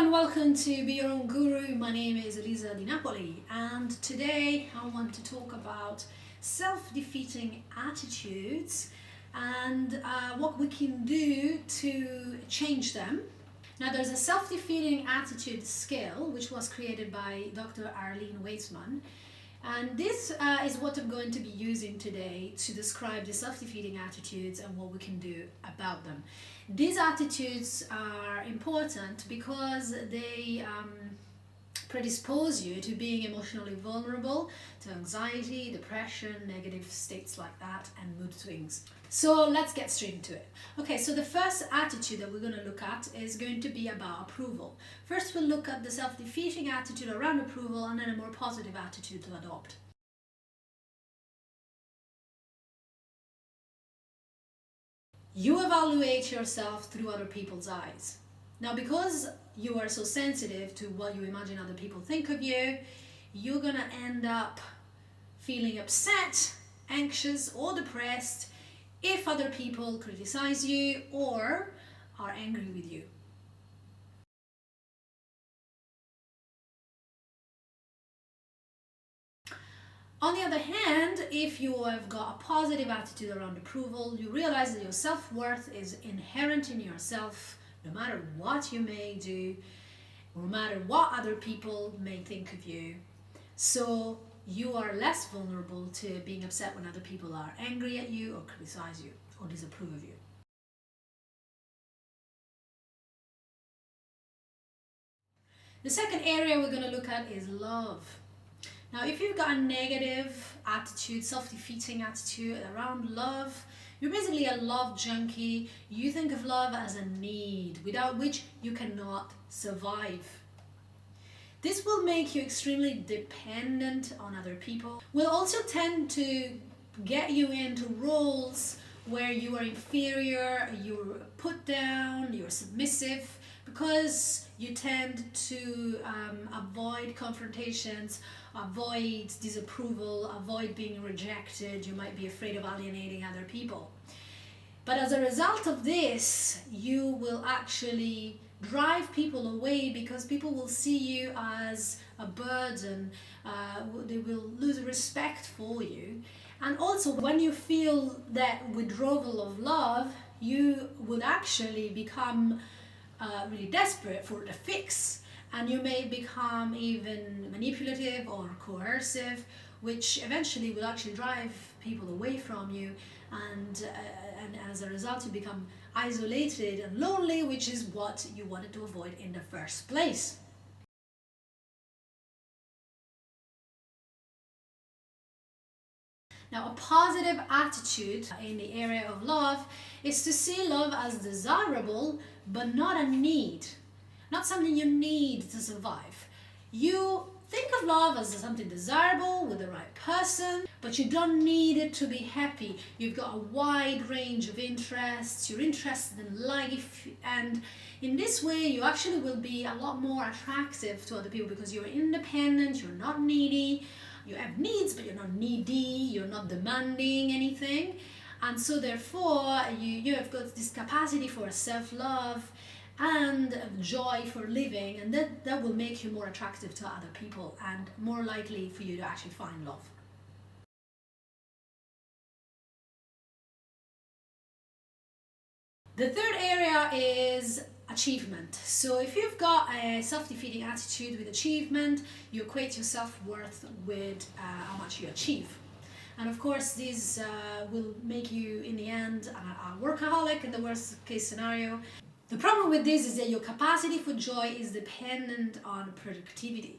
and welcome to Be Your Own Guru. My name is Elisa Di Napoli, and today I want to talk about self-defeating attitudes and what we can do to change them. Now, there's a self-defeating attitude skill which was created by Dr. Arlene Weisman, and this is what I'm going to be using today to describe the self-defeating attitudes and what we can do about them. These attitudes are important because they predispose you to being emotionally vulnerable to anxiety, depression, negative states like that, and mood swings. So let's get straight into it. Okay, so the first attitude that we're going to look at is going to be about approval. First, we'll look at the self-defeating attitude around approval, and then a more positive attitude to adopt. You evaluate yourself through other people's eyes. Now, because you are so sensitive to what you imagine other people think of you, you're gonna end up feeling upset, anxious, or depressed if other people criticize you or are angry with you. On the other hand, if you have got a positive attitude around approval, you realize that your self-worth is inherent in yourself, no matter what you may do, no matter what other people may think of you. So you are less vulnerable to being upset when other people are angry at you or criticize you or disapprove of you. The second area we're going to look at is love. Now, if you've got a negative attitude, self-defeating attitude around love, you're basically a love junkie. You think of love as a need, without which you cannot survive. This will make you extremely dependent on other people. Will also tend to get you into roles where you are inferior, you're put down, you're submissive, because you tend to avoid confrontations, avoid disapproval, avoid being rejected. You might be afraid of alienating other people. But as a result of this, you will actually drive people away because people will see you as a burden. They will lose respect for you. And also, when you feel that withdrawal of love, you would actually become really desperate for the fix, and you may become even manipulative or coercive, which eventually will actually drive people away from you, and as a result you become isolated and lonely, which is what you wanted to avoid in the first place. Now, a positive attitude in the area of love is to see love as desirable, but not a need. Not something you need to survive. You think of love as something desirable with the right person, but you don't need it to be happy. You've got a wide range of interests, you're interested in life, and in this way you actually will be a lot more attractive to other people because you're independent, you're not needy. You have needs, but you're not needy, you're not demanding anything. And so therefore, you have got this capacity for self-love and joy for living, and that will make you more attractive to other people and more likely for you to actually find love. The third area is achievement. So if you've got a self-defeating attitude with achievement, you equate your self-worth with how much you achieve. And of course, this will make you, in the end, a workaholic in the worst case scenario. The problem with this is that your capacity for joy is dependent on productivity.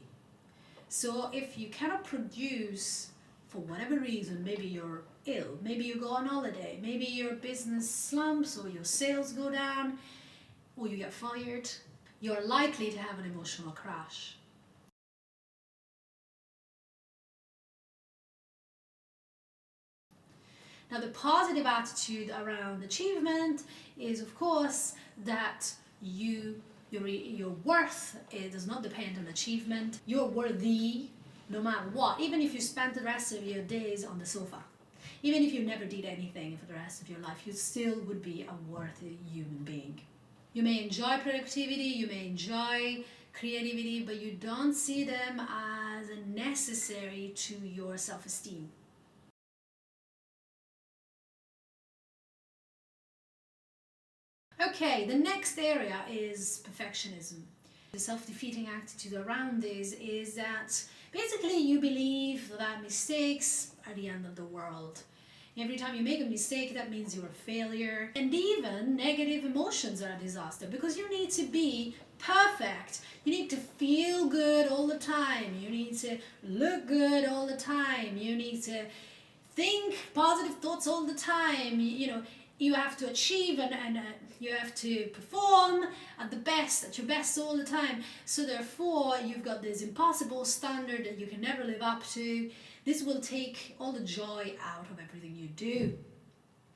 So if you cannot produce for whatever reason, maybe you're ill, maybe you go on holiday, maybe your business slumps or your sales go down, or you get fired, you're likely to have an emotional crash. Now, the positive attitude around achievement is, of course, that your worth does not depend on achievement. You're worthy no matter what, even if you spent the rest of your days on the sofa. Even if you never did anything for the rest of your life, you still would be a worthy human being. You may enjoy productivity, you may enjoy creativity, but you don't see them as necessary to your self-esteem. Okay, the next area is perfectionism. The self-defeating attitude around this is that basically you believe that mistakes are the end of the world. Every time you make a mistake, that means you're a failure. And even negative emotions are a disaster because you need to be perfect. You need to feel good all the time. You need to look good all the time. You need to think positive thoughts all the time. You have to achieve and you have to perform at your best all the time. So therefore, you've got this impossible standard that you can never live up to. This will take all the joy out of everything you do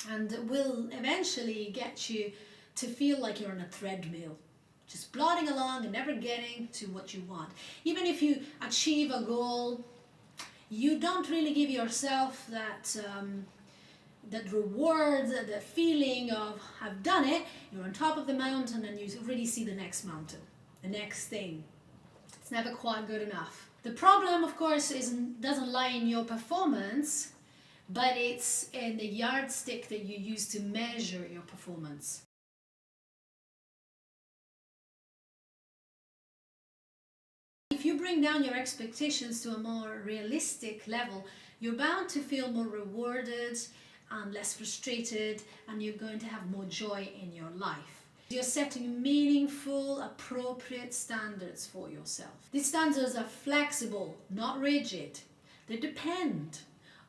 and will eventually get you to feel like you're on a treadmill, just plodding along and never getting to what you want. Even if you achieve a goal, you don't really give yourself that reward, the feeling of I've done it. You're on top of the mountain and you really see the next mountain, the next thing. It's never quite good enough. The problem, of course, doesn't lie in your performance, but it's in the yardstick that you use to measure your performance. If you bring down your expectations to a more realistic level, you're bound to feel more rewarded and less frustrated, and you're going to have more joy in your life. You're setting meaningful, appropriate standards for yourself. These standards are flexible, not rigid. They depend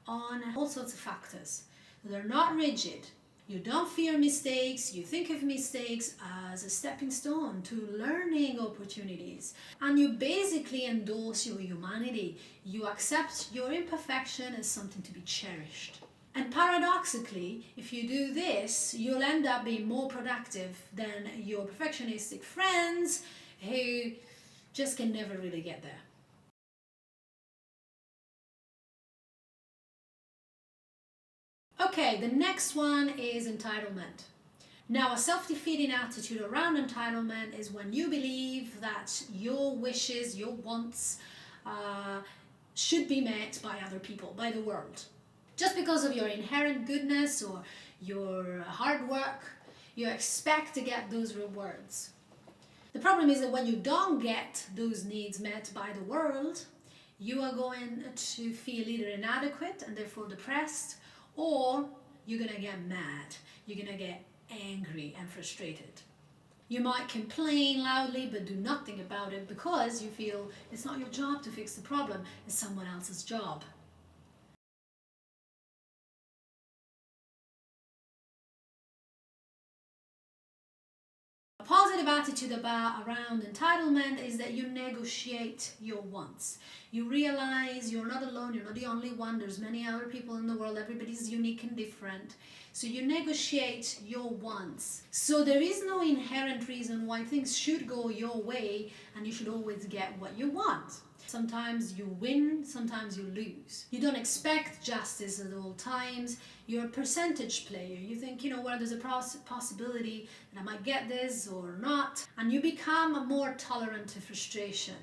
on all sorts of factors. They're not rigid. You don't fear mistakes. You think of mistakes as a stepping stone to learning opportunities. And you basically endorse your humanity. You accept your imperfection as something to be cherished. And paradoxically, if you do this, you'll end up being more productive than your perfectionistic friends who just can never really get there. Okay, the next one is entitlement. Now, a self-defeating attitude around entitlement is when you believe that your wishes, your wants, should be met by other people, by the world. Just because of your inherent goodness or your hard work, you expect to get those rewards. The problem is that when you don't get those needs met by the world, you are going to feel either inadequate and therefore depressed, or you're going to get mad. You're going to get angry and frustrated. You might complain loudly but do nothing about it because you feel it's not your job to fix the problem, it's someone else's job. A positive attitude around entitlement is that you negotiate your wants. You realize you're not alone, you're not the only one, there's many other people in the world, everybody's unique and different. So you negotiate your wants. So there is no inherent reason why things should go your way and you should always get what you want. Sometimes you win, sometimes you lose. You don't expect justice at all times. You're a percentage player. You think, well, there's a possibility that I might get this or not. And you become more tolerant to frustration.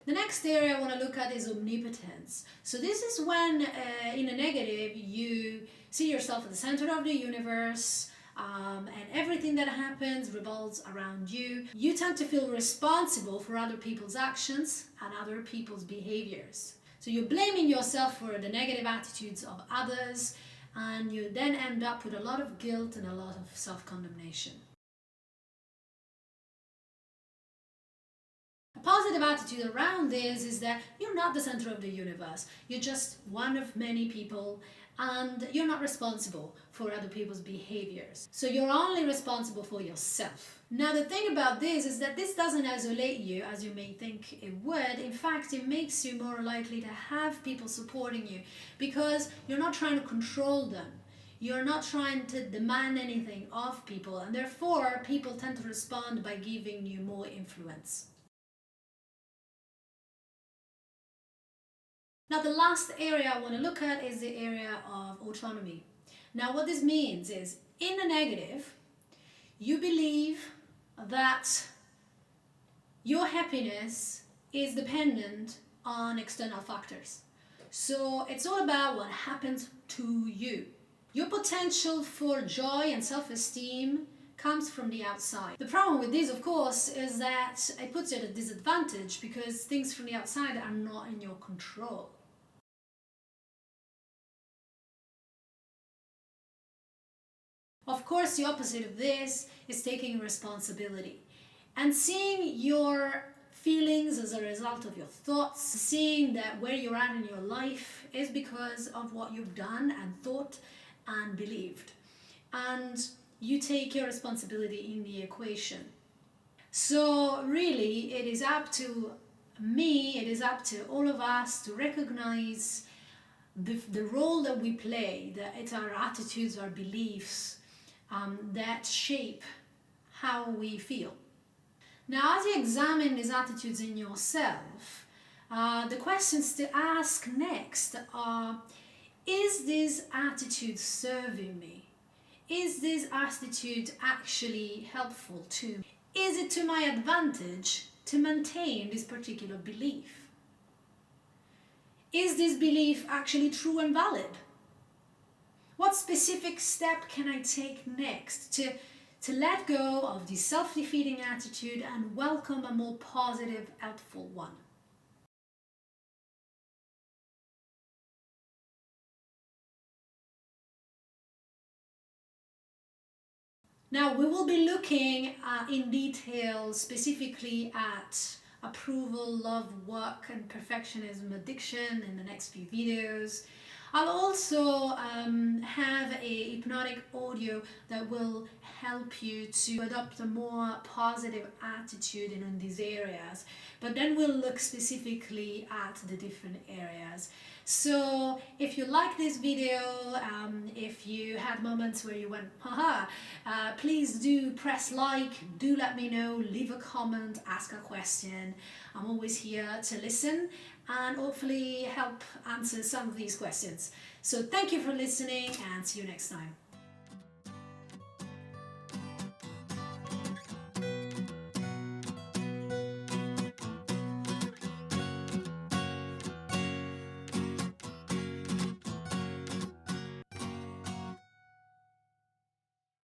The next area I want to look at is omnipotence. So this is when, in a negative, you see yourself at the center of the universe, and everything that happens revolves around you. You tend to feel responsible for other people's actions and other people's behaviors. So you're blaming yourself for the negative attitudes of others, and you then end up with a lot of guilt and a lot of self-condemnation. A positive attitude around this is that you're not the center of the universe. You're just one of many people, and you're not responsible for other people's behaviors. So you're only responsible for yourself. Now, the thing about this is that this doesn't isolate you as you may think it would. In fact, it makes you more likely to have people supporting you because you're not trying to control them. You're not trying to demand anything of people, and therefore people tend to respond by giving you more influence. Now, the last area I want to look at is the area of autonomy. Now, what this means is, in the negative, You believe that your happiness is dependent on external factors. So it's all about what happens to you. Your potential for joy and self-esteem comes from the outside. The problem with this, of course, is that it puts you at a disadvantage because things from the outside are not in your control. Of course, the opposite of this is taking responsibility and seeing your feelings as a result of your thoughts, seeing that where you're at in your life is because of what you've done and thought and believed. And you take your responsibility in the equation. So really, it is up to me, it is up to all of us to recognize the role that we play, that it's our attitudes, our beliefs that shape how we feel. Now, as you examine these attitudes in yourself, the questions to ask next are, is this attitude serving me? Is this attitude actually helpful to me? Is it to my advantage to maintain this particular belief? Is this belief actually true and valid? What specific step can I take next to let go of this self-defeating attitude and welcome a more positive, helpful one? Now, we will be looking in detail specifically at approval, love, work, and perfectionism addiction in the next few videos. I'll also have a hypnotic audio that will help you to adopt a more positive attitude in these areas, but then we'll look specifically at the different areas. So if you like this video, if you had moments where you went haha, please do press like, do let me know, leave a comment, ask a question. I'm always here to listen and hopefully help answer some of these questions. So thank you for listening and see you next time.